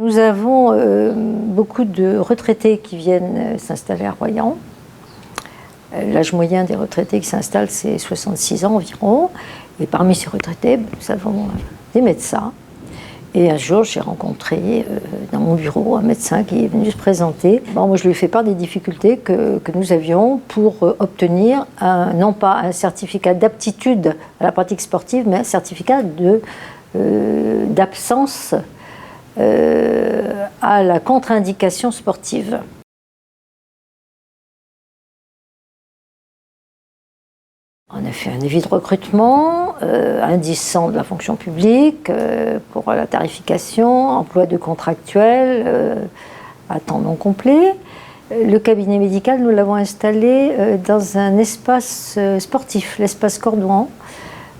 Nous avons beaucoup de retraités qui viennent s'installer à Royan. L'âge moyen des retraités qui s'installent, c'est 66 ans environ. Et parmi ces retraités, nous avons des médecins. Et un jour, j'ai rencontré dans mon bureau un médecin qui est venu se présenter. Bon, moi, je lui ai fait part des difficultés que nous avions pour obtenir non pas un certificat d'aptitude à la pratique sportive, mais un certificat d'absence à la contre-indication sportive. On a fait un avis de recrutement, indice 100 de la fonction publique pour la tarification, emploi de contractuels à temps non complet. Le cabinet médical, nous l'avons installé dans un espace sportif, l'espace Cordouan,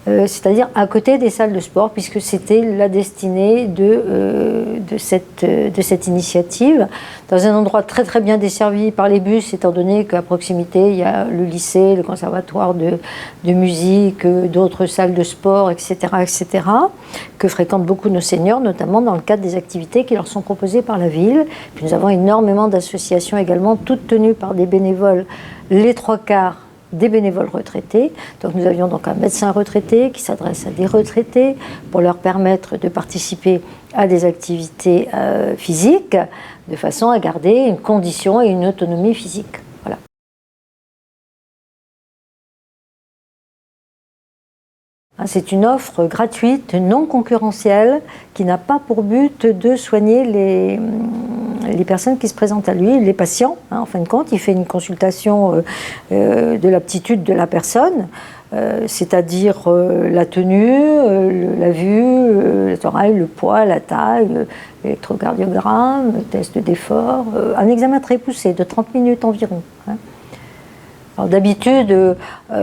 c'est-à-dire à côté des salles de sport, puisque c'était la destinée de cette initiative, dans un endroit très très bien desservi par les bus, étant donné qu'à proximité il y a le lycée, le conservatoire de musique, d'autres salles de sport, etc., que fréquentent beaucoup nos seniors, notamment dans le cadre des activités qui leur sont proposées par la ville. Puis nous avons énormément d'associations également, toutes tenues par des bénévoles, les trois quarts des bénévoles retraités. Donc nous avions donc un médecin retraité qui s'adresse à des retraités pour leur permettre de participer à des activités physiques de façon à garder une condition et une autonomie physique. Voilà. C'est une offre gratuite, non concurrentielle, qui n'a pas pour but de soigner les personnes qui se présentent à lui, les patients. En fin de compte, il fait une consultation de l'aptitude de la personne, c'est-à-dire la tenue, la vue, le thorax, le poids, la taille, l'électrocardiogramme, le test d'effort, un examen très poussé de 30 minutes environ. D'habitude,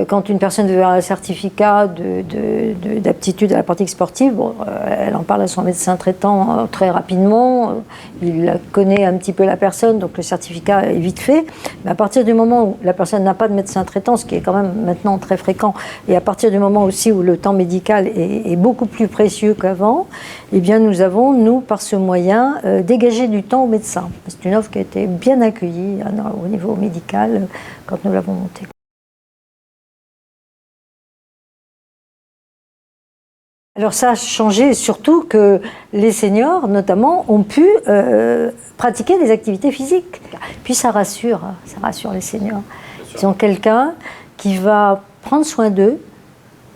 quand une personne veut un certificat d'aptitude à la pratique sportive, bon, elle en parle à son médecin traitant très rapidement, il connaît un petit peu la personne, donc le certificat est vite fait. Mais à partir du moment où la personne n'a pas de médecin traitant, ce qui est quand même maintenant très fréquent, et à partir du moment aussi où le temps médical est beaucoup plus précieux qu'avant, eh bien nous avons, nous, par ce moyen, dégagé du temps aux médecins. C'est une offre qui a été bien accueillie au niveau médical quand nous l'avons montée. Alors ça a changé, surtout que les seniors, notamment, ont pu pratiquer des activités physiques. Puis ça rassure les seniors. Ils ont quelqu'un qui va prendre soin d'eux.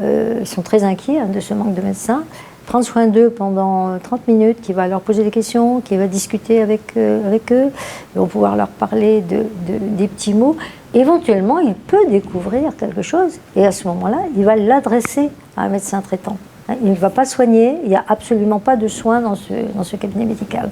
Ils sont très inquiets de ce manque de médecins. Prendre soin d'eux pendant 30 minutes, qui va leur poser des questions, qui va discuter avec eux, ils vont pouvoir leur parler des petits mots. Éventuellement, il peut découvrir quelque chose et à ce moment-là, il va l'adresser à un médecin traitant. Il ne va pas soigner, il n'y a absolument pas de soins dans ce cabinet médical.